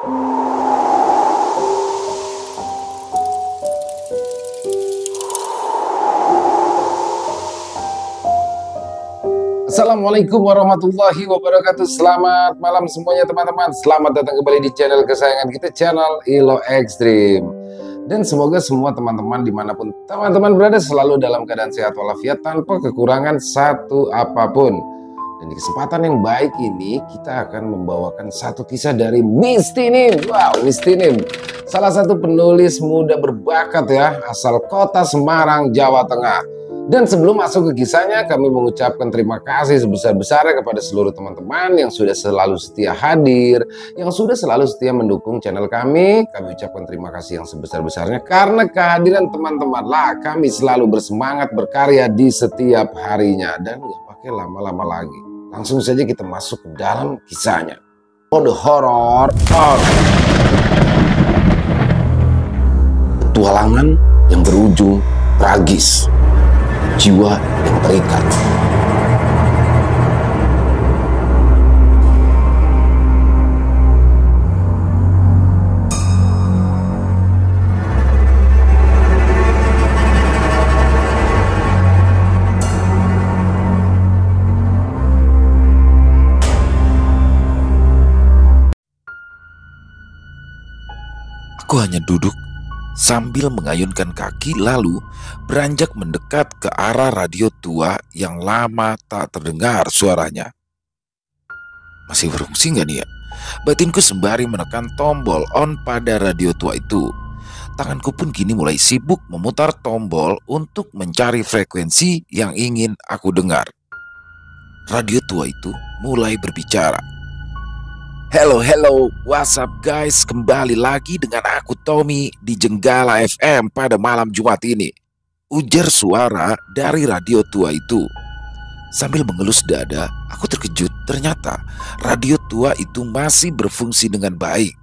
Assalamualaikum warahmatullahi wabarakatuh. Selamat malam semuanya teman-teman. Selamat datang kembali di channel kesayangan kita, channel Ilo Extreme. Dan semoga semua teman-teman dimanapun teman-teman berada selalu dalam keadaan sehat walafiat tanpa kekurangan satu apapun. Dan di kesempatan yang baik ini kita akan membawakan satu kisah dari Miss Tinim. Wow, Miss Tinim, salah satu penulis muda berbakat ya, asal kota Semarang, Jawa Tengah. Dan sebelum masuk ke kisahnya, kami mengucapkan terima kasih sebesar-besarnya kepada seluruh teman-teman yang sudah selalu setia hadir, yang sudah selalu setia mendukung channel kami. Kami ucapkan terima kasih yang sebesar-besarnya karena kehadiran teman-teman lah kami selalu bersemangat berkarya di setiap harinya. Dan nggak pakai lama-lama lagi, langsung saja kita masuk ke dalam kisahnya. Mode horor. Petualangan yang berujung tragis. Jiwa yang terikat. Aku hanya duduk sambil mengayunkan kaki lalu beranjak mendekat ke arah radio tua yang lama tak terdengar suaranya. Masih berfungsi nggak nih ya? Batinku sembari menekan tombol on pada radio tua itu. Tanganku pun kini mulai sibuk memutar tombol untuk mencari frekuensi yang ingin aku dengar. Radio tua itu mulai berbicara. Hello, what's up guys? Kembali lagi dengan aku Tommy di Jenggala FM pada malam Jumat ini. Ujar suara dari radio tua itu. Sambil mengelus dada, aku terkejut ternyata radio tua itu masih berfungsi dengan baik.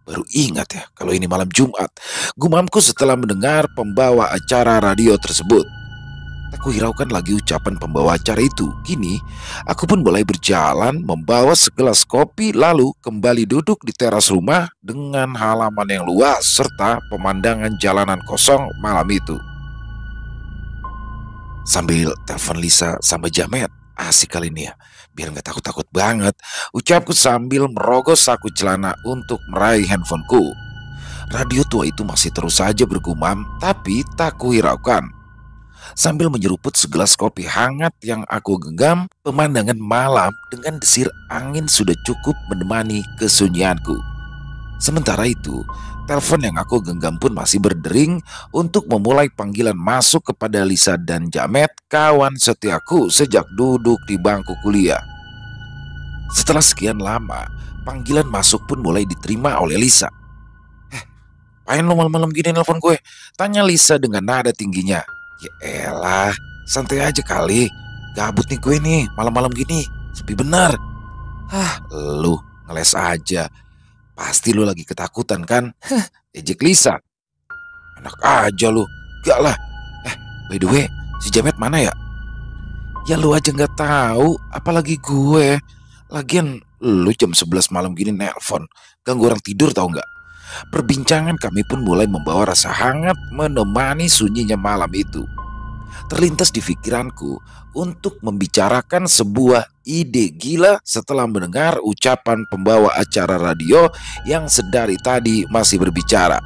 Baru ingat ya kalau ini malam Jumat, gumamku setelah mendengar pembawa acara radio tersebut. Aku hiraukan lagi ucapan pembawa acara itu. Kini, aku pun mulai berjalan membawa segelas kopi lalu kembali duduk di teras rumah dengan halaman yang luas serta pemandangan jalanan kosong malam itu. Sambil telepon Lisa sama Jamet, asik kali ini ya, biar gak takut-takut banget, ucapku sambil merogoh saku celana untuk meraih handphoneku. Radio tua itu masih terus saja bergumam, tapi tak kuhiraukan. Sambil menyeruput segelas kopi hangat yang aku genggam, pemandangan malam dengan desir angin sudah cukup menemani kesunyianku. Sementara itu, telepon yang aku genggam pun masih berdering untuk memulai panggilan masuk kepada Lisa dan Jamet, kawan setiaku sejak duduk di bangku kuliah. Setelah sekian lama, panggilan masuk pun mulai diterima oleh Lisa. Apain lo malam-malam gini nelfon gue? Tanya Lisa dengan nada tingginya. Ya elah, santai aja kali. Gabut nih gue nih, malam-malam gini. Sepi benar. Lu ngeles aja. Pasti lu lagi ketakutan kan? Ejek Lisa. Enak aja lu. Gak lah. By the way, si Jamet mana ya? Ya lu aja gak tahu, apalagi gue. Lagian lu jam 11 malam gini nelpon. Ganggu orang tidur tau gak? Perbincangan kami pun mulai membawa rasa hangat menemani sunyinya malam itu. Terlintas di pikiranku untuk membicarakan sebuah ide gila setelah mendengar ucapan pembawa acara radio yang sedari tadi masih berbicara.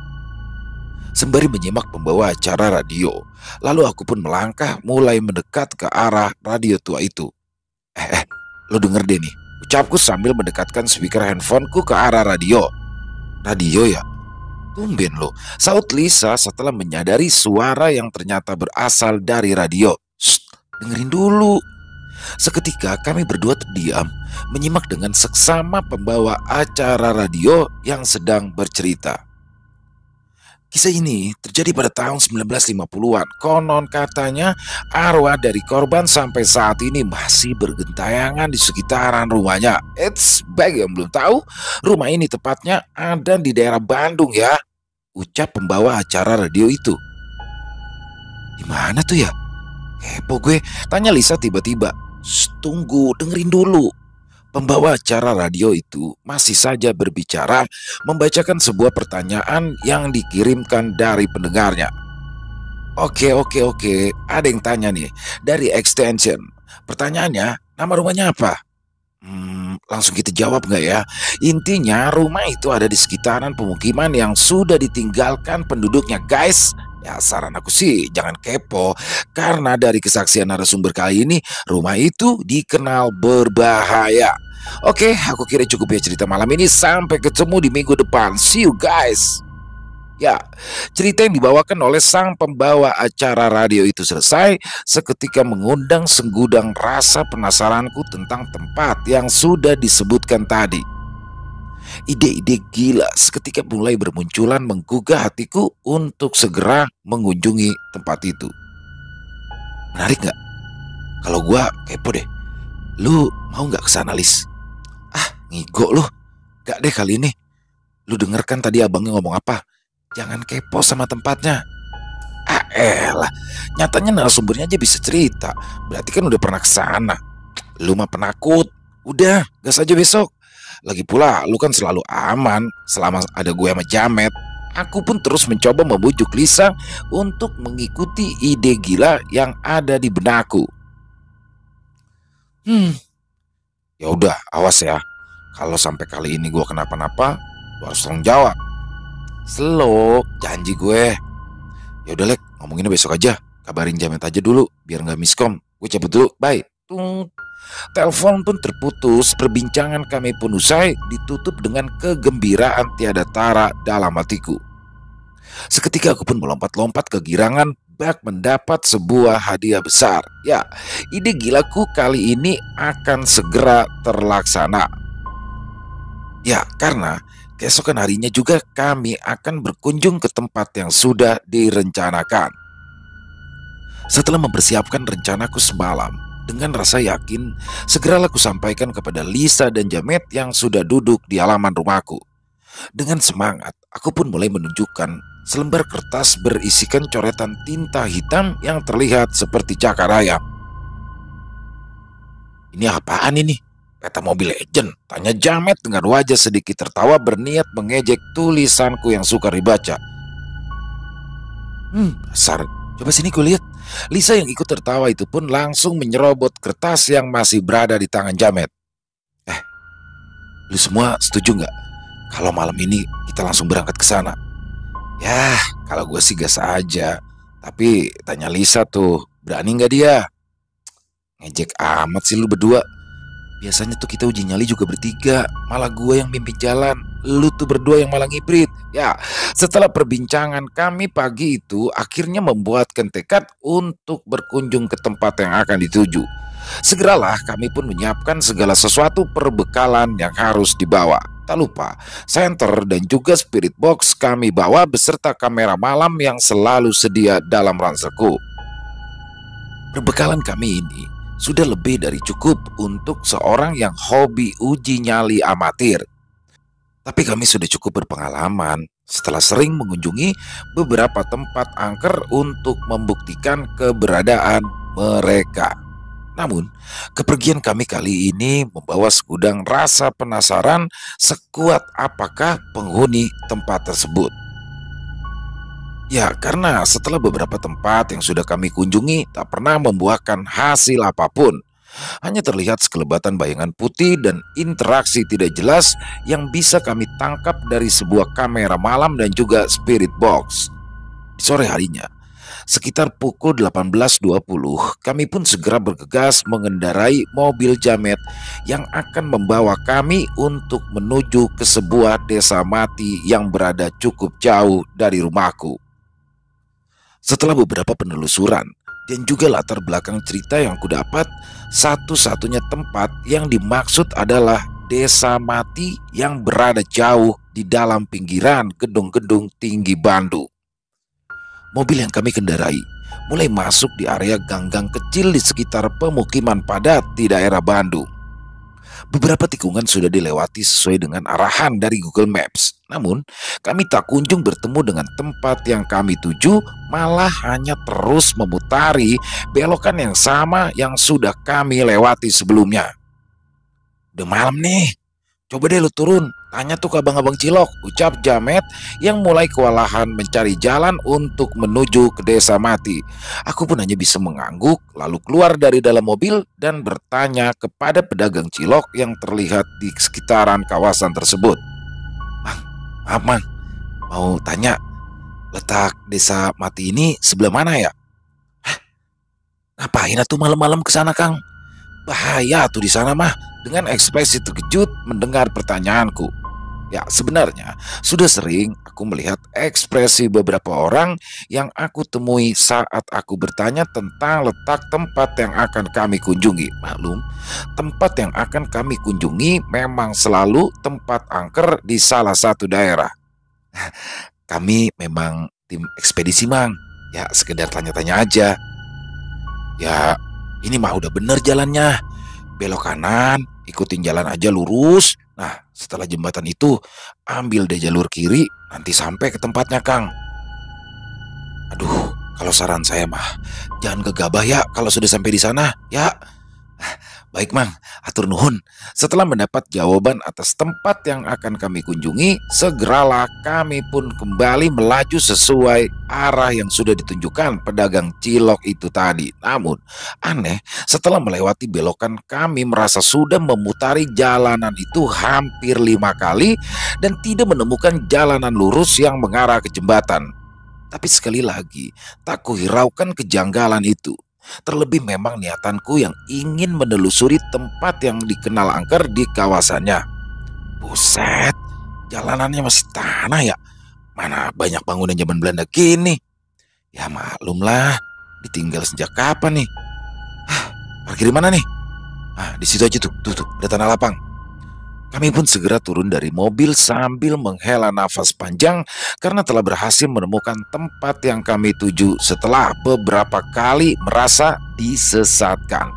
Sembari menyimak pembawa acara radio, lalu aku pun melangkah mulai mendekat ke arah radio tua itu. Lo denger deh nih, ucapku sambil mendekatkan speaker handphoneku ke arah radio. Radio ya? Tumben lo, saut Lisa setelah menyadari suara yang ternyata berasal dari radio. Shh, dengerin dulu. Seketika kami berdua terdiam, menyimak dengan seksama pembawa acara radio yang sedang bercerita. Kisah ini terjadi pada tahun 1950-an. Konon katanya arwah dari korban sampai saat ini masih bergentayangan di sekitaran rumahnya. Bagi yang belum tahu, rumah ini tepatnya ada di daerah Bandung ya, ucap pembawa acara radio itu. Di mana tuh ya? Kepo gue, tanya Lisa tiba-tiba. Tunggu, dengerin dulu. Pembawa acara radio itu masih saja berbicara, membacakan sebuah pertanyaan yang dikirimkan dari pendengarnya. Oke, ada yang tanya nih dari extension. Pertanyaannya, nama rumahnya apa? Langsung kita jawab nggak ya? Intinya rumah itu ada di sekitaran pemukiman yang sudah ditinggalkan penduduknya, guys. Ya saran aku sih jangan kepo, karena dari kesaksian narasumber kali ini rumah itu dikenal berbahaya. Oke, aku kira cukup ya cerita malam ini. Sampai ketemu di minggu depan. See you guys. Ya, cerita yang dibawakan oleh sang pembawa acara radio itu selesai seketika mengundang segudang rasa penasaranku tentang tempat yang sudah disebutkan tadi. Ide-ide gila seketika mulai bermunculan menggugah hatiku untuk segera mengunjungi tempat itu. Menarik nggak? Kalau gua kepo deh. Lu mau nggak kesana, Lis? Ah, ngigo lu. Gak deh kali ini. Lu denger kan tadi abangnya ngomong apa? Jangan kepo sama tempatnya. Ah elah, nyatanya narasumbernya aja bisa cerita. Berarti kan udah pernah kesana. Lu mah penakut. Udah, gas aja besok. Lagi pula lu kan selalu aman selama ada gue sama Jamet. Aku pun terus mencoba membujuk Lisa untuk mengikuti ide gila yang ada di benakku. Ya udah, awas ya. Kalau sampai kali ini gue kenapa-napa, lu harus tanggung jawab. Slow, janji gue. Ya udah Lek, ngomonginnya besok aja. Kabarin Jamet aja dulu biar nggak miskom. Gue cabut dulu, bye. Telepon pun terputus. Perbincangan kami pun usai, ditutup dengan kegembiraan tiada tara dalam hatiku. Seketika aku pun melompat-lompat kegirangan bak mendapat sebuah hadiah besar. Ya, ide gilaku kali ini akan segera terlaksana. Ya, karena keesokan harinya juga kami akan berkunjung ke tempat yang sudah direncanakan. Setelah mempersiapkan rencanaku semalam, dengan rasa yakin, segeralah aku sampaikan kepada Lisa dan Jamet yang sudah duduk di halaman rumahku. Dengan semangat, aku pun mulai menunjukkan selembar kertas berisikan coretan tinta hitam yang terlihat seperti cakar ayam. Ini apaan ini? Kata Mobile Legend, tanya Jamet dengan wajah sedikit tertawa berniat mengejek tulisanku yang sukar dibaca. Dasar, coba sini ku lihat. Lisa yang ikut tertawa itu pun langsung menyerobot kertas yang masih berada di tangan Jamet. Lu semua setuju nggak kalau malam ini kita langsung berangkat ke sana? Ya, kalau gue sih gas aja. Tapi tanya Lisa tuh, berani nggak dia? Ngejek amat sih lu berdua. Biasanya tuh kita uji nyali juga bertiga, malah gue yang mimpin jalan, lu tuh berdua yang malah ngibrit. Ya, setelah perbincangan kami pagi itu akhirnya membuatkan tekad untuk berkunjung ke tempat yang akan dituju. Segeralah kami pun menyiapkan segala sesuatu perbekalan yang harus dibawa. Tak lupa, senter dan juga spirit box kami bawa beserta kamera malam yang selalu sedia dalam ranselku. Perbekalan kami ini sudah lebih dari cukup untuk seorang yang hobi uji nyali amatir. Tapi kami sudah cukup berpengalaman setelah sering mengunjungi beberapa tempat angker untuk membuktikan keberadaan mereka. Namun, kepergian kami kali ini membawa segudang rasa penasaran sekuat apakah penghuni tempat tersebut. Ya, karena setelah beberapa tempat yang sudah kami kunjungi tak pernah membuahkan hasil apapun. Hanya terlihat sekelebatan bayangan putih dan interaksi tidak jelas yang bisa kami tangkap dari sebuah kamera malam dan juga spirit box. Di sore harinya, sekitar pukul 18.20, kami pun segera bergegas mengendarai mobil Jamet yang akan membawa kami untuk menuju ke sebuah desa mati yang berada cukup jauh dari rumahku. Setelah beberapa penelusuran dan juga latar belakang cerita yang kudapat, satu-satunya tempat yang dimaksud adalah desa mati yang berada jauh di dalam pinggiran gedung-gedung tinggi Bandung. Mobil yang kami kendarai mulai masuk di area gang-gang kecil di sekitar pemukiman padat di daerah Bandung. Beberapa tikungan sudah dilewati sesuai dengan arahan dari Google Maps. Namun, kami tak kunjung bertemu dengan tempat yang kami tuju, malah hanya terus memutari belokan yang sama yang sudah kami lewati sebelumnya. Udah malam nih. Coba deh lu turun, tanya tuh ke abang-abang cilok, ucap Jamet yang mulai kewalahan mencari jalan untuk menuju ke desa mati. Aku pun hanya bisa mengangguk, lalu keluar dari dalam mobil dan bertanya kepada pedagang cilok yang terlihat di sekitaran kawasan tersebut. Mang, maaf mang, mau tanya, letak desa mati ini sebelah mana ya? Ngapain tuh malam-malam ke sana, Kang? Bahaya tuh di sana mah. Dengan ekspresi terkejut mendengar pertanyaanku. Ya, sebenarnya sudah sering aku melihat ekspresi beberapa orang yang aku temui saat aku bertanya tentang letak tempat yang akan kami kunjungi. Maklum, tempat yang akan kami kunjungi memang selalu tempat angker di salah satu daerah. Kami memang tim ekspedisi, Mang. Ya, sekedar tanya-tanya aja. Ya, ini mah udah bener jalannya. Belok kanan, ikutin jalan aja lurus. Nah, setelah jembatan itu, ambil deh jalur kiri, nanti sampai ke tempatnya, Kang. Aduh, kalau saran saya mah, jangan gegabah ya kalau sudah sampai di sana, ya. Baik, Mang, atur nuhun. Setelah mendapat jawaban atas tempat yang akan kami kunjungi, segeralah kami pun kembali melaju sesuai arah yang sudah ditunjukkan pedagang cilok itu tadi. Namun, aneh, setelah melewati belokan kami merasa sudah memutari jalanan itu hampir 5 kali dan tidak menemukan jalanan lurus yang mengarah ke jembatan. Tapi sekali lagi, tak kuhiraukan kejanggalan itu. Terlebih memang niatanku yang ingin menelusuri tempat yang dikenal angker di kawasannya. Buset, jalanannya masih tanah ya. Mana banyak bangunan zaman Belanda gini. Ya maklumlah, ditinggal sejak kapan nih. Parkir di mana nih? Di situ aja tuh, ada tanah lapang. Kami pun segera turun dari mobil sambil menghela nafas panjang karena telah berhasil menemukan tempat yang kami tuju setelah beberapa kali merasa disesatkan.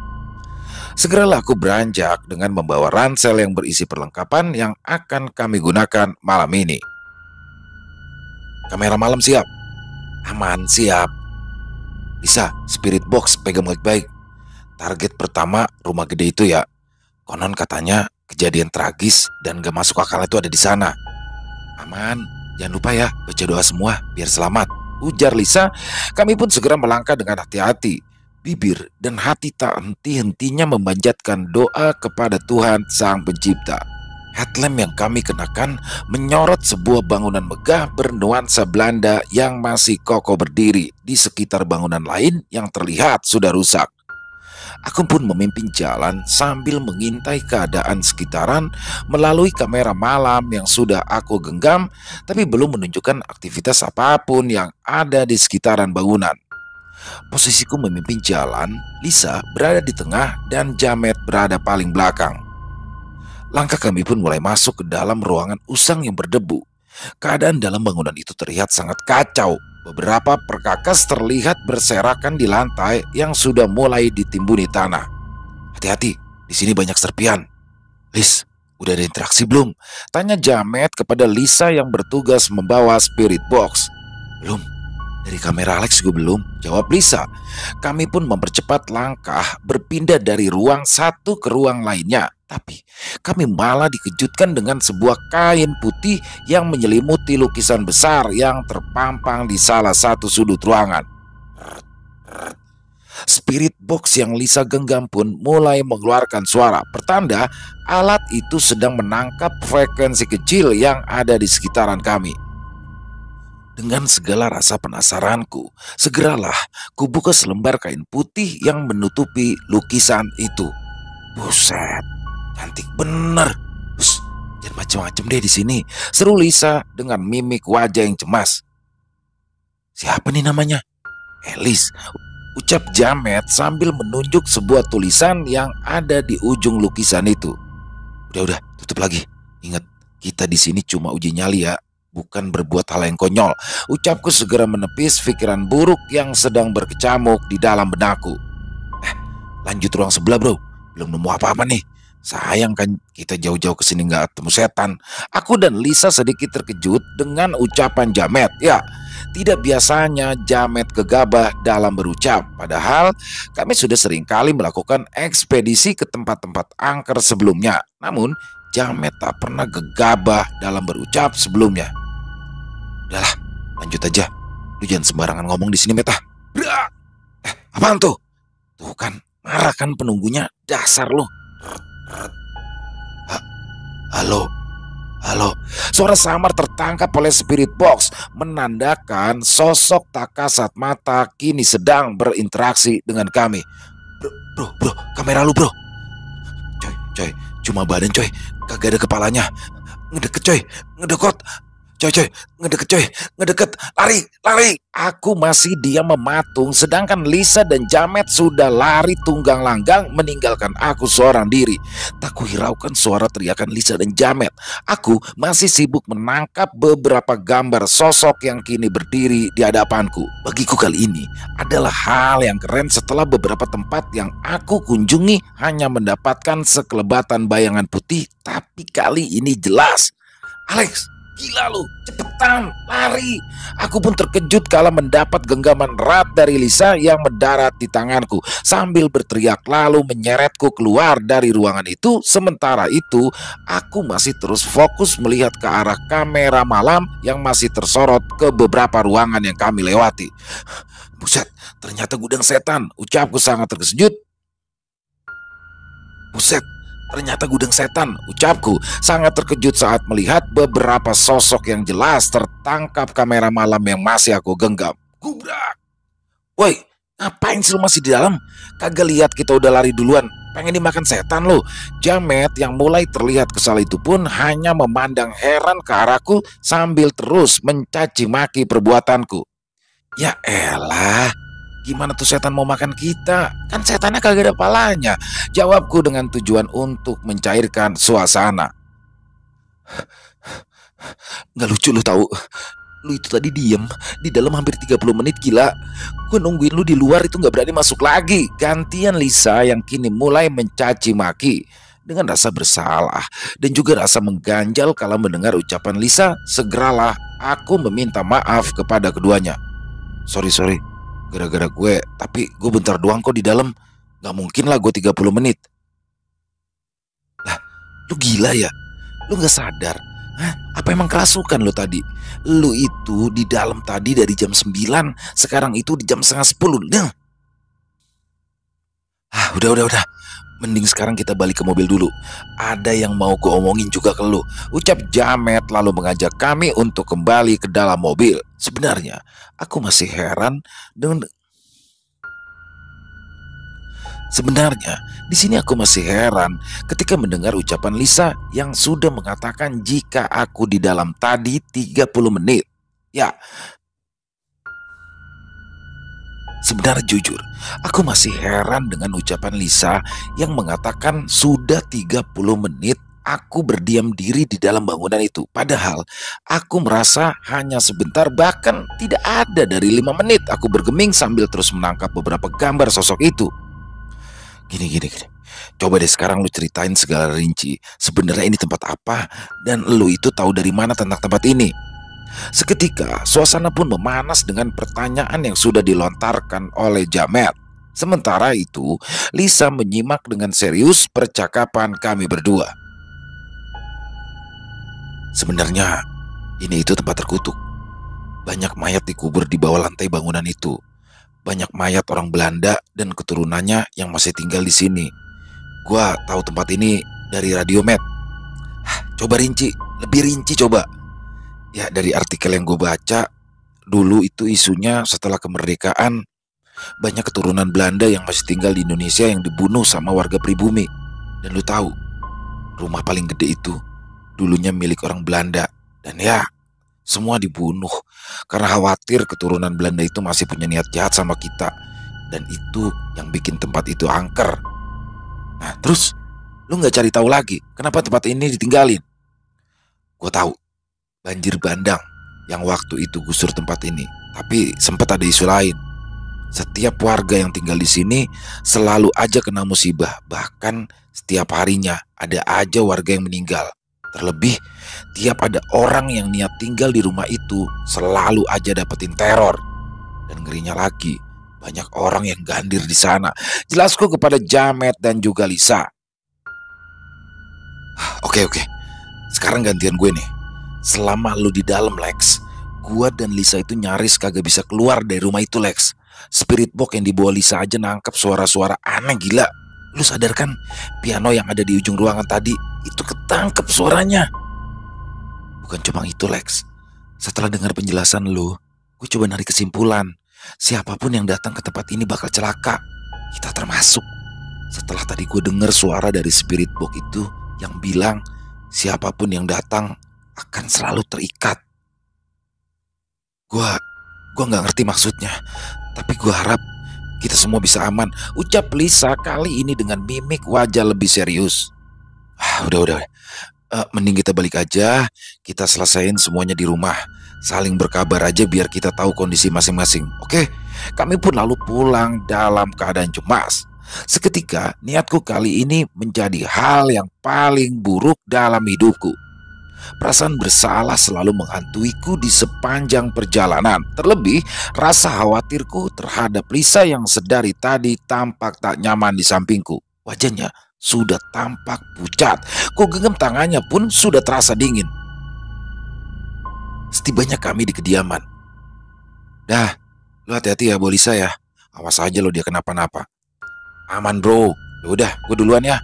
Segeralah aku beranjak dengan membawa ransel yang berisi perlengkapan yang akan kami gunakan malam ini. Kamera malam siap? Aman, siap. Bisa, spirit box pegang baik-baik. Target pertama rumah gede itu ya. Konon katanya kejadian tragis dan gak masuk akal itu ada di sana. Aman, jangan lupa ya baca doa semua biar selamat, ujar Lisa. Kami pun segera melangkah dengan hati-hati. Bibir dan hati tak henti-hentinya memanjatkan doa kepada Tuhan Sang Pencipta. Headlamp yang kami kenakan menyorot sebuah bangunan megah bernuansa Belanda yang masih kokoh berdiri di sekitar bangunan lain yang terlihat sudah rusak. Aku pun memimpin jalan sambil mengintai keadaan sekitaran melalui kamera malam yang sudah aku genggam, tapi belum menunjukkan aktivitas apapun yang ada di sekitaran bangunan. Posisiku memimpin jalan, Lisa berada di tengah dan Jamet berada paling belakang. Langkah kami pun mulai masuk ke dalam ruangan usang yang berdebu. Keadaan dalam bangunan itu terlihat sangat kacau. Beberapa perkakas terlihat berserakan di lantai yang sudah mulai ditimbuni tanah. Hati-hati, di sini banyak serpian. Lis, udah ada interaksi belum? Tanya Jamet kepada Lisa yang bertugas membawa spirit box. Belum, dari kamera Alex juga belum, jawab Lisa. Kami pun mempercepat langkah berpindah dari ruang satu ke ruang lainnya. Tapi kami malah dikejutkan dengan sebuah kain putih yang menyelimuti lukisan besar yang terpampang di salah satu sudut ruangan. Spirit box yang Lisa genggam pun mulai mengeluarkan suara, pertanda alat itu sedang menangkap frekuensi kecil yang ada di sekitaran kami. Dengan segala rasa penasaranku, segeralah kubuka selembar kain putih yang menutupi lukisan itu. Buset, cantik bener. Jangan macem-macem deh di sini, seru Lisa dengan mimik wajah yang cemas. Siapa nih namanya? Elis, ucap Jamet sambil menunjuk sebuah tulisan yang ada di ujung lukisan itu. Udah, tutup lagi. Ingat, kita di sini cuma uji nyali ya, bukan berbuat hal yang konyol. Ucapku segera menepis pikiran buruk yang sedang berkecamuk di dalam benakku. Lanjut ruang sebelah bro, belum nemu apa-apa nih. Sayang kan kita jauh-jauh ke sini nggak ketemu setan. Aku dan Lisa sedikit terkejut dengan ucapan Jamet. Ya, Tidak biasanya Jamet gegabah dalam berucap, padahal kami sudah sering kali melakukan ekspedisi ke tempat-tempat angker sebelumnya. Namun Jamet tak pernah gegabah dalam berucap sebelumnya. Udahlah, lanjut aja. Lu jangan sembarangan ngomong di sini, Meta. Apaan tuh? Tuh kan, marah kan penunggunya. Dasar lu. Halo. Halo, suara samar tertangkap oleh spirit box, menandakan sosok tak kasat mata kini sedang berinteraksi dengan kami. Bro, kamera lu bro. Coy, cuma badan coy, kagak ada kepalanya. Ngedeket coy, ngedekot. Coy, ngedeket, lari. Aku masih diam mematung, sedangkan Lisa dan Jamet sudah lari tunggang langgang meninggalkan aku seorang diri. Tak kuhiraukan suara teriakan Lisa dan Jamet. Aku masih sibuk menangkap beberapa gambar sosok yang kini berdiri di hadapanku. Bagiku kali ini adalah hal yang keren setelah beberapa tempat yang aku kunjungi hanya mendapatkan sekelebatan bayangan putih, tapi kali ini jelas. Alex, gila lu, cepetan, lari. Aku pun terkejut kala mendapat genggaman erat dari Lisa yang mendarat di tanganku sambil berteriak lalu menyeretku keluar dari ruangan itu. Sementara itu, aku masih terus fokus melihat ke arah kamera malam yang masih tersorot ke beberapa ruangan yang kami lewati. Buset, ternyata gudang setan, ucapku sangat terkejut. Buset, ternyata gudang setan, ucapku sangat terkejut saat melihat beberapa sosok yang jelas tertangkap kamera malam yang masih aku genggam. Gubrak. Woi, ngapain sih lu masih di dalam? Kagak lihat kita udah lari duluan. Pengen dimakan setan lu. Jamet yang mulai terlihat kesal itu pun hanya memandang heran ke arahku sambil terus mencaci maki perbuatanku. Ya elah, gimana tuh setan mau makan kita? Kan setannya kagak ada palanya, jawabku dengan tujuan untuk mencairkan suasana. Nggak lucu lu tahu. Lu itu tadi diem di dalam hampir 30 menit gila. Gue nungguin lu di luar itu nggak berani masuk lagi. Gantian Lisa yang kini mulai mencaci maki. Dengan rasa bersalah dan juga rasa mengganjal kala mendengar ucapan Lisa, segeralah aku meminta maaf kepada keduanya. Sorry, gara-gara gue, tapi gue bentar doang kok di dalam. Gak mungkin lah gue 30 menit. Lah, lu gila ya? Lu gak sadar? Hah? Apa emang kerasukan lu tadi? Lu itu di dalam tadi dari jam 9, sekarang itu di jam setengah 10. Nah. Udah. Mending sekarang kita balik ke mobil dulu. Ada yang mau gue omongin juga ke lu, ucap Jamet lalu mengajak kami untuk kembali ke dalam mobil. Sebenarnya aku masih heran dengan di sini aku masih heran ketika mendengar ucapan Lisa yang sudah mengatakan jika aku di dalam tadi 30 menit. Ya, sebenarnya jujur, aku masih heran dengan ucapan Lisa yang mengatakan sudah 30 menit aku berdiam diri di dalam bangunan itu. Padahal aku merasa hanya sebentar, bahkan tidak ada dari 5 menit aku bergeming sambil terus menangkap beberapa gambar sosok itu. Gini. Coba deh sekarang lu ceritain segala rinci. Sebenarnya ini tempat apa dan lu itu tahu dari mana tentang tempat ini? Seketika suasana pun memanas dengan pertanyaan yang sudah dilontarkan oleh Jamet. Sementara itu Lisa menyimak dengan serius percakapan kami berdua. Sebenarnya ini itu tempat terkutuk. Banyak mayat dikubur di bawah lantai bangunan itu. Banyak mayat orang Belanda dan keturunannya yang masih tinggal di sini. Gua tahu tempat ini dari radio Med. Coba lebih rinci coba. Ya, dari artikel yang gue baca, dulu itu isunya setelah kemerdekaan, banyak keturunan Belanda yang masih tinggal di Indonesia yang dibunuh sama warga pribumi. Dan lu tahu, rumah paling gede itu dulunya milik orang Belanda. Dan ya, semua dibunuh karena khawatir keturunan Belanda itu masih punya niat jahat sama kita. Dan itu yang bikin tempat itu angker. Nah, terus lu gak cari tahu lagi kenapa tempat ini ditinggalin? Gue tahu, banjir bandang yang waktu itu gusur tempat ini. Tapi sempat ada isu lain. Setiap warga yang tinggal di sini selalu aja kena musibah. Bahkan setiap harinya ada aja warga yang meninggal. Terlebih, tiap ada orang yang niat tinggal di rumah itu selalu aja dapetin teror. Dan ngerinya lagi, banyak orang yang gandir di sana. Jelasku kepada Jamet dan juga Lisa. Oke. Sekarang gantian gue nih. Selama lu di dalam, Lex, gue dan Lisa itu nyaris kagak bisa keluar dari rumah itu, Lex. Spirit box yang dibawa Lisa aja nangkep suara-suara aneh gila. Lu sadar kan, piano yang ada di ujung ruangan tadi itu ketangkep suaranya. Bukan cuma itu, Lex. Setelah dengar penjelasan lu, gue coba narik kesimpulan. Siapapun yang datang ke tempat ini bakal celaka. Kita termasuk. Setelah tadi gue dengar suara dari spirit box itu yang bilang siapapun yang datang akan selalu terikat. Gue gak ngerti maksudnya, tapi gue harap kita semua bisa aman, ucap Lisa kali ini dengan mimik wajah lebih serius. Udah. Mending kita balik aja, kita selesain semuanya di rumah. Saling berkabar aja biar kita tahu kondisi masing-masing, oke? Kami pun lalu pulang dalam keadaan cemas. Seketika niatku kali ini menjadi hal yang paling buruk dalam hidupku. Perasaan bersalah selalu menghantuiku di sepanjang perjalanan. Terlebih rasa khawatirku terhadap Lisa yang sedari tadi tampak tak nyaman di sampingku. Wajahnya sudah tampak pucat. Ku genggam tangannya pun sudah terasa dingin. Setibanya kami di kediaman. Dah, lu hati-hati ya, Bu Lisa ya. Awas aja lo dia kenapa-napa. Aman bro. Yaudah, gue duluan ya.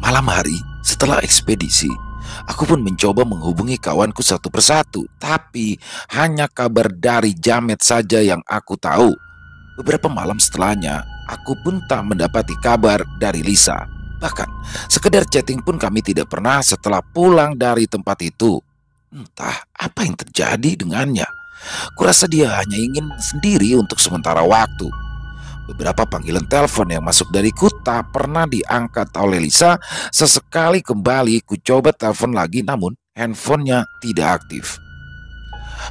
Malam hari setelah ekspedisi, aku pun mencoba menghubungi kawanku satu persatu. Tapi hanya kabar dari Jamet saja yang aku tahu. Beberapa malam setelahnya, aku pun tak mendapati kabar dari Lisa. Bahkan sekedar chatting pun kami tidak pernah setelah pulang dari tempat itu. Entah apa yang terjadi dengannya. Kurasa dia hanya ingin sendiri untuk sementara waktu. Beberapa panggilan telepon yang masuk dariku tak pernah diangkat oleh Lisa. Sesekali kembali ku coba telepon lagi, namun handphonenya tidak aktif.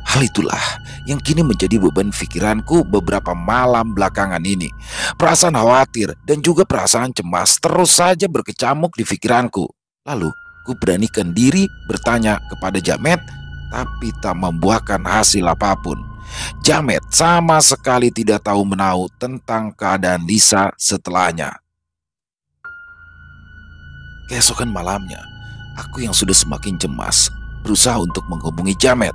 Hal itulah yang kini menjadi beban pikiranku beberapa malam belakangan ini. Perasaan khawatir dan juga perasaan cemas terus saja berkecamuk di pikiranku. Lalu ku beranikan diri bertanya kepada Jamet, tapi tak membuahkan hasil apapun. Jamet sama sekali tidak tahu menahu tentang keadaan Lisa setelahnya. Keesokan malamnya, aku yang sudah semakin cemas berusaha untuk menghubungi Jamet.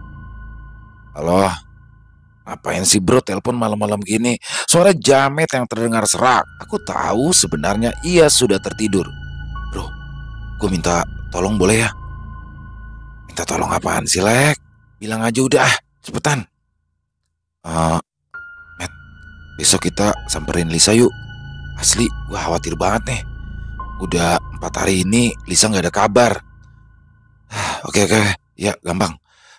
Halo, ngapain sih bro telepon malam-malam gini? Suara Jamet yang terdengar serak. Aku tahu sebenarnya ia sudah tertidur. Bro, gue minta tolong boleh ya? Minta tolong apaan sih, Lek? Bilang aja udah, cepetan. Matt, besok kita samperin Lisa yuk. Asli, gue khawatir banget nih. Udah 4 hari ini Lisa gak ada kabar. Oke, ya gampang.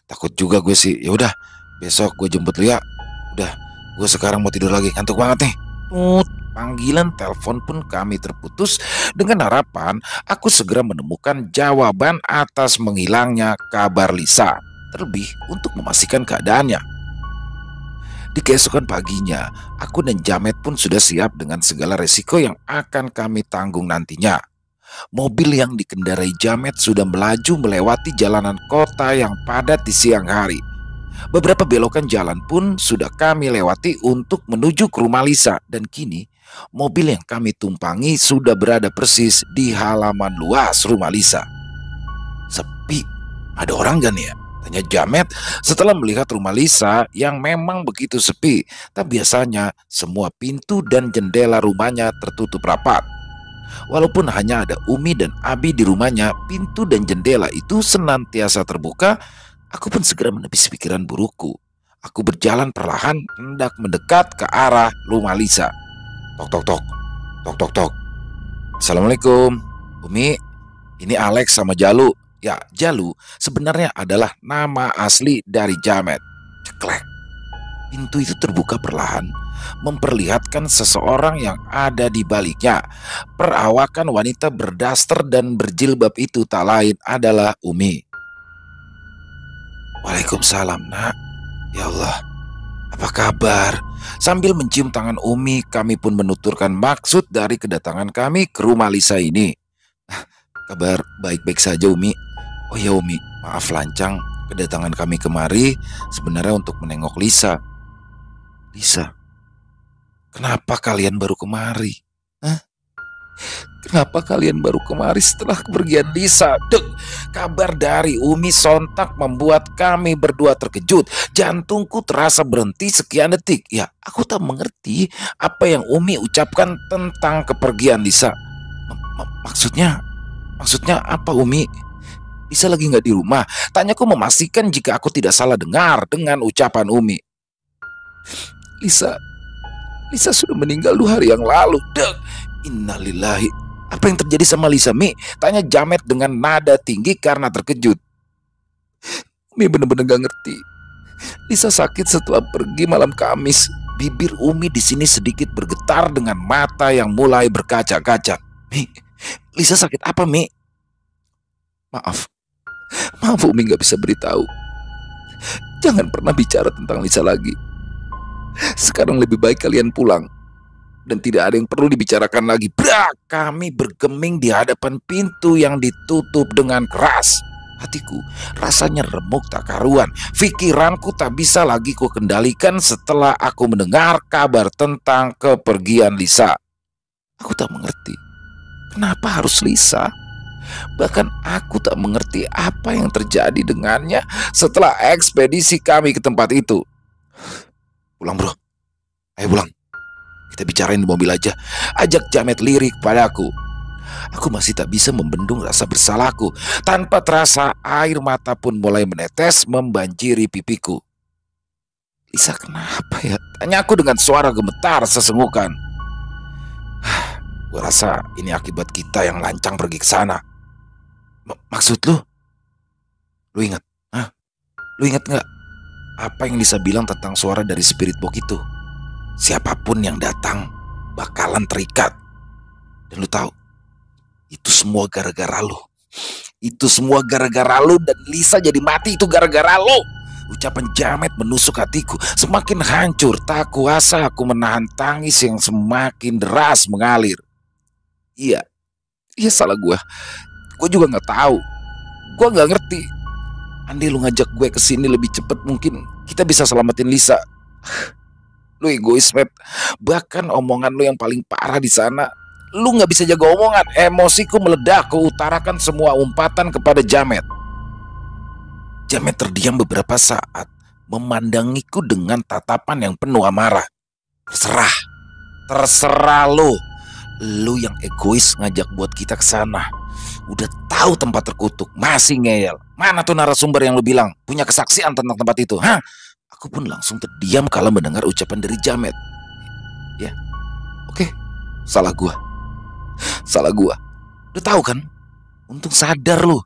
Takut juga gue sih. Ya udah, besok gue jemput lu ya. Udah, gue sekarang mau tidur lagi, ngantuk banget nih. Panggilan telepon pun kami terputus dengan harapan aku segera menemukan jawaban atas menghilangnya kabar Lisa. Terlebih untuk memastikan keadaannya. Di keesokan paginya, aku dan Jamet pun sudah siap dengan segala resiko yang akan kami tanggung nantinya. Mobil yang dikendarai Jamet sudah melaju melewati jalanan kota yang padat di siang hari. Beberapa belokan jalan pun sudah kami lewati untuk menuju ke rumah Lisa. Dan kini, mobil yang kami tumpangi sudah berada persis di halaman luas rumah Lisa. Sepi, ada orang gak nih ya? Tanya Jamet setelah melihat rumah Lisa yang memang begitu sepi. Tak biasanya semua pintu dan jendela rumahnya tertutup rapat. Walaupun hanya ada Umi dan Abi di rumahnya, pintu dan jendela itu senantiasa terbuka. Aku pun segera menepis pikiran burukku. Aku berjalan perlahan hendak mendekat ke arah rumah Lisa. Tok. Assalamualaikum, Umi. Ini Alex sama Jalu. Ya, Jalu sebenarnya adalah nama asli dari Jamet. Ceklek. Pintu itu terbuka perlahan, memperlihatkan seseorang yang ada di baliknya. Perawakan wanita berdaster dan berjilbab itu tak lain adalah Umi. Waalaikumsalam, Nak. Ya Allah, apa kabar? Sambil mencium tangan Umi, kami pun menuturkan maksud dari kedatangan kami ke rumah Lisa ini. Kabar baik-baik saja, Umi. Oh ya Umi, maaf lancang. Kedatangan kami kemari sebenarnya untuk menengok Lisa. Lisa, kenapa kalian baru kemari? Hah? Kenapa kalian baru kemari setelah kepergian Lisa? Dek, kabar dari Umi sontak membuat kami berdua terkejut. Jantungku terasa berhenti sekian detik. Ya, aku tak mengerti apa yang Umi ucapkan tentang kepergian Lisa. Maksudnya apa Umi? Lisa lagi nggak di rumah. Tanyaku memastikan jika aku tidak salah dengar dengan ucapan Umi. Lisa sudah meninggal 2 hari yang lalu. Dek, innalillahi. Apa yang terjadi sama Lisa, Mi? Tanya Jamet dengan nada tinggi karena terkejut. Umi benar-benar gak ngerti. Lisa sakit setelah pergi malam Kamis. Bibir Umi di sini sedikit bergetar dengan mata yang mulai berkaca-kaca. Mi, Lisa sakit apa, Mi? Maaf Umi gak bisa beritahu. Jangan pernah bicara tentang Lisa lagi. Sekarang lebih baik kalian pulang. Dan tidak ada yang perlu dibicarakan lagi. Brak! Kami bergeming di hadapan pintu yang ditutup dengan keras. Hatiku rasanya remuk tak karuan. Pikiranku tak bisa lagi kukendalikan setelah aku mendengar kabar tentang kepergian Lisa. Aku tak mengerti kenapa harus Lisa. Bahkan aku tak mengerti apa yang terjadi dengannya setelah ekspedisi kami ke tempat itu. Pulang bro, ayo pulang. Kita bicarain di mobil aja. Ajak Jamet lirik padaku. Aku masih tak bisa membendung rasa bersalahku. Tanpa terasa air mata pun mulai menetes membanjiri pipiku. Lisa kenapa ya? Tanya aku dengan suara gemetar sesenggukan. Gue rasa ini akibat kita yang lancang pergi ke sana. Maksud lu? Lu ingat? Lu ingat gak apa yang Lisa bilang tentang suara dari spirit box itu? Siapapun yang datang bakalan terikat. Dan lu tahu, itu semua gara-gara lu. Itu semua gara-gara lu dan Lisa jadi mati itu gara-gara lu. Ucapan Jamet menusuk hatiku. Semakin hancur, tak kuasa aku menahan tangis yang semakin deras mengalir. Iya salah gue. Gue juga gak tahu. Gue gak ngerti. Andai lu ngajak gue ke sini lebih cepet, mungkin kita bisa selamatin Lisa. Lu egois, Matt. Bahkan omongan lu yang paling parah di sana. Lu gak bisa jaga omongan. Emosiku meledak. Kuutarakan semua umpatan kepada Jamet. Jamet terdiam beberapa saat, memandangiku dengan tatapan yang penuh amarah. Terserah lu. Lu yang egois ngajak buat kita ke sana. Udah tahu tempat terkutuk, masih ngeyel. Mana tuh narasumber yang lu bilang punya kesaksian tentang tempat itu? Hah? Aku pun langsung terdiam kala mendengar ucapan dari Jamet. Ya, oke, salah gua. Udah tahu kan? Untung sadar lu.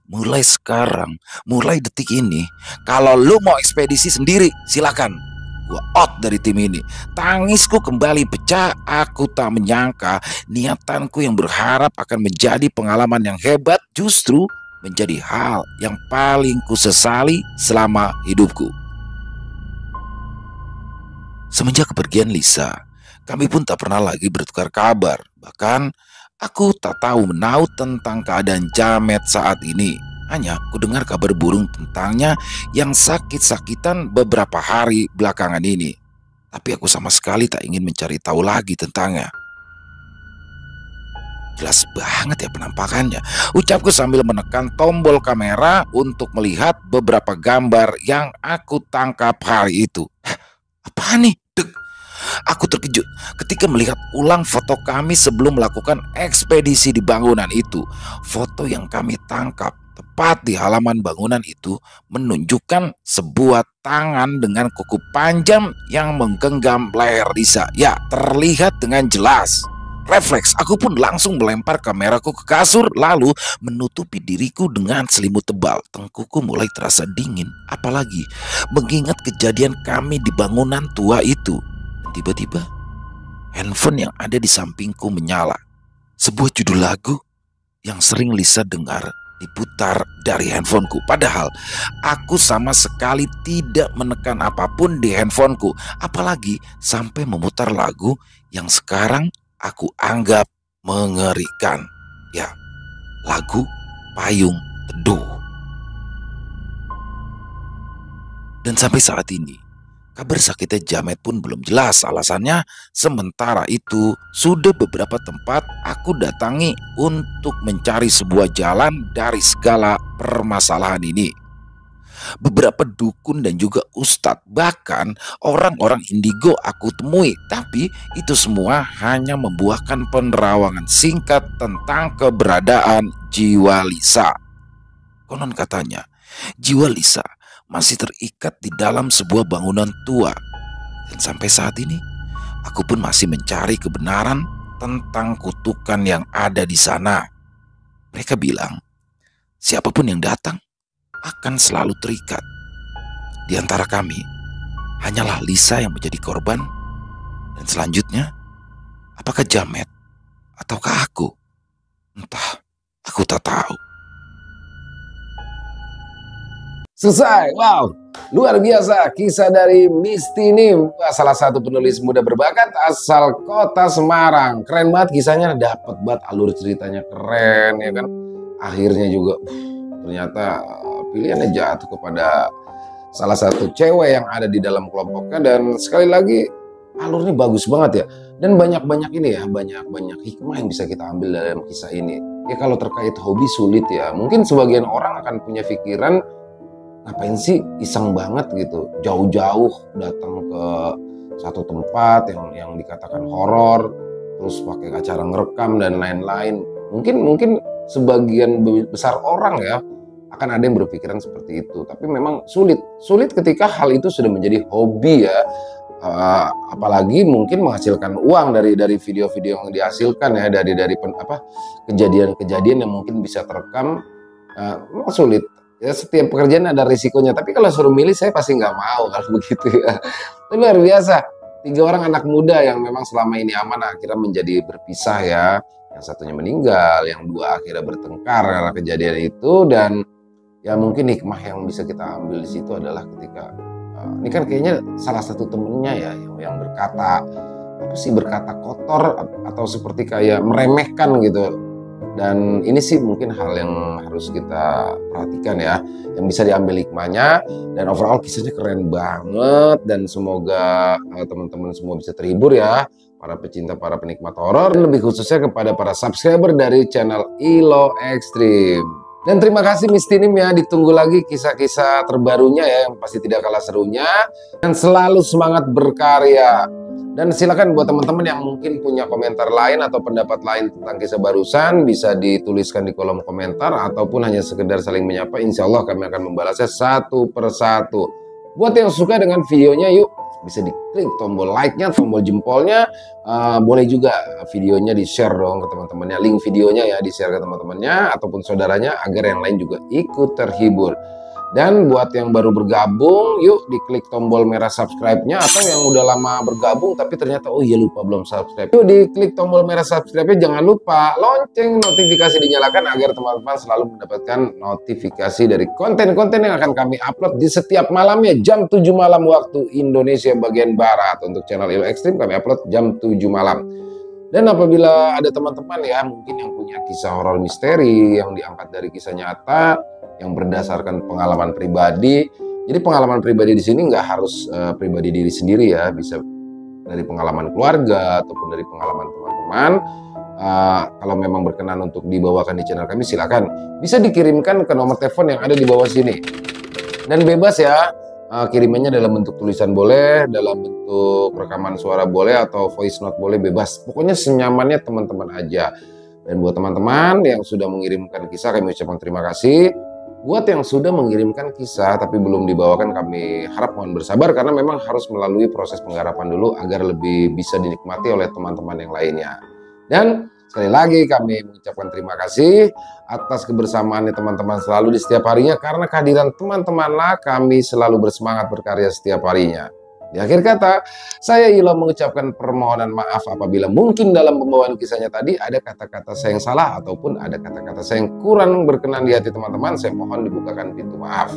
Mulai sekarang, mulai detik ini, kalau lu mau ekspedisi sendiri, silakan. Gua out dari tim ini. Tangisku kembali pecah. Aku tak menyangka niatanku yang berharap akan menjadi pengalaman yang hebat justru menjadi hal yang paling kusesali selama hidupku. Semenjak kepergian Lisa, kami pun tak pernah lagi bertukar kabar. Bahkan aku tak tahu menahu tentang keadaan Jamet saat ini. Hanya ku dengar kabar burung tentangnya yang sakit-sakitan beberapa hari belakangan ini. Tapi aku sama sekali tak ingin mencari tahu lagi tentangnya. Jelas banget ya penampakannya, ucapku sambil menekan tombol kamera untuk melihat beberapa gambar yang aku tangkap hari itu. Apaan nih? Dek. Aku terkejut ketika melihat ulang foto kami sebelum melakukan ekspedisi di bangunan itu. Foto yang kami tangkap tepat di halaman bangunan itu menunjukkan sebuah tangan dengan kuku panjang yang menggenggam leher Lisa. Ya, terlihat dengan jelas. Refleks, aku pun langsung melempar kameraku ke kasur lalu menutupi diriku dengan selimut tebal. Tengkuku mulai terasa dingin, apalagi mengingat kejadian kami di bangunan tua itu. Tiba-tiba handphone yang ada di sampingku menyala. Sebuah judul lagu yang sering Lisa dengar diputar dari handphoneku. Padahal aku sama sekali tidak menekan apapun di handphoneku, apalagi sampai memutar lagu yang sekarang aku anggap mengerikan. Ya, lagu Payung teduh. Dan sampai saat ini, kabar sakitnya Jamet pun belum jelas alasannya. Sementara itu, sudah beberapa tempat aku datangi untuk mencari sebuah jalan dari segala permasalahan ini. Beberapa dukun dan juga ustadz, bahkan orang-orang indigo aku temui. Tapi itu semua hanya membuahkan penerawangan singkat tentang keberadaan jiwa Lisa. Konon katanya, jiwa Lisa masih terikat di dalam sebuah bangunan tua. Dan sampai saat ini, aku pun masih mencari kebenaran tentang kutukan yang ada di sana. Mereka bilang, siapapun yang datang akan selalu terikat. Di antara kami, hanyalah Lisa yang menjadi korban. Dan selanjutnya, apakah Jamet ataukah aku? Entah, aku tak tahu. Selesai. Wow, luar biasa kisah dari Misty Nim, salah satu penulis muda berbakat asal kota Semarang. Keren banget kisahnya, dapet banget, alur ceritanya keren ya kan. Akhirnya juga ternyata pilihannya jatuh kepada salah satu cewek yang ada di dalam kelompoknya. Dan sekali lagi alurnya bagus banget ya. Dan banyak-banyak ini ya, banyak hikmah yang bisa kita ambil dalam kisah ini. Ya kalau terkait hobi sulit ya. Mungkin sebagian orang akan punya pikiran, ngapain sih iseng banget gitu, jauh-jauh datang ke satu tempat yang dikatakan horor, terus pakai acara ngerekam dan lain-lain. Mungkin sebagian besar orang ya akan ada yang berpikiran seperti itu. Tapi memang sulit ketika hal itu sudah menjadi hobi ya. Apalagi mungkin menghasilkan uang dari video-video yang dihasilkan ya, dari kejadian-kejadian yang mungkin bisa terekam. Memang sulit. Ya, setiap pekerjaan ada risikonya, tapi kalau suruh milih saya pasti nggak mau kalau begitu ya. Itu luar biasa. 3 orang anak muda yang memang selama ini aman akhirnya menjadi berpisah ya. Yang satunya meninggal, yang 2 akhirnya bertengkar karena kejadian itu. Dan ya mungkin hikmah yang bisa kita ambil di situ adalah ketika ini kan kayaknya salah satu temennya ya yang berkata berkata kotor atau seperti kayak meremehkan gitu. Dan ini sih mungkin hal yang harus kita perhatikan ya, yang bisa diambil hikmahnya. Dan overall kisahnya keren banget, dan semoga teman-teman semua bisa terhibur ya, para pecinta, para penikmat horor, lebih khususnya kepada para subscriber dari channel ILO Extreme. Dan terima kasih Misty Nim ya, ditunggu lagi kisah-kisah terbarunya ya, yang pasti tidak kalah serunya, dan selalu semangat berkarya. Dan silakan buat teman-teman yang mungkin punya komentar lain atau pendapat lain tentang kisah barusan, bisa dituliskan di kolom komentar ataupun hanya sekedar saling menyapa. Insya Allah kami akan membalasnya satu persatu. Buat yang suka dengan videonya, yuk bisa diklik tombol like-nya, tombol jempolnya. Boleh juga videonya di-share dong ke teman-temannya, link videonya ya di-share ke teman-temannya ataupun saudaranya agar yang lain juga ikut terhibur. Dan buat yang baru bergabung, yuk diklik tombol merah subscribe-nya. Atau yang udah lama bergabung tapi ternyata oh iya lupa belum subscribe, yuk diklik tombol merah subscribe-nya. Jangan lupa lonceng notifikasi dinyalakan agar teman-teman selalu mendapatkan notifikasi dari konten-konten yang akan kami upload di setiap malamnya jam 7 malam waktu Indonesia bagian Barat. Untuk channel ILO Extreme kami upload jam 7 malam. Dan apabila ada teman-teman ya mungkin yang punya kisah horor misteri yang diangkat dari kisah nyata, yang berdasarkan pengalaman pribadi. Jadi pengalaman pribadi di sini nggak harus pribadi diri sendiri ya, bisa dari pengalaman keluarga ataupun dari pengalaman teman-teman. Kalau memang berkenan untuk dibawakan di channel kami, silakan bisa dikirimkan ke nomor telepon yang ada di bawah sini. Dan bebas ya, kirimannya dalam bentuk tulisan boleh, dalam bentuk rekaman suara boleh, atau voice note boleh, bebas. Pokoknya senyamannya teman-teman aja. Dan buat teman-teman yang sudah mengirimkan kisah, kami ucapkan terima kasih. Buat yang sudah mengirimkan kisah tapi belum dibawakan, kami harap mohon bersabar karena memang harus melalui proses penggarapan dulu agar lebih bisa dinikmati oleh teman-teman yang lainnya. Dan sekali lagi kami mengucapkan terima kasih atas kebersamaannya teman-teman selalu di setiap harinya, karena kehadiran teman-temanlah kami selalu bersemangat berkarya setiap harinya. Di akhir kata, saya ILO mengucapkan permohonan maaf apabila mungkin dalam pembawaan kisahnya tadi ada kata-kata saya yang salah ataupun ada kata-kata saya yang kurang berkenan di hati teman-teman. Saya mohon dibukakan pintu maaf.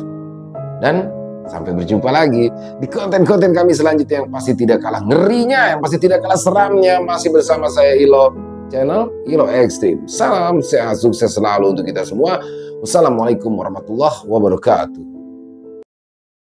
Dan sampai berjumpa lagi di konten-konten kami selanjutnya yang pasti tidak kalah ngerinya, yang pasti tidak kalah seramnya. Masih bersama saya ILO channel Ilo Ekstrim. Salam sehat sukses selalu untuk kita semua. Wassalamualaikum warahmatullahi wabarakatuh.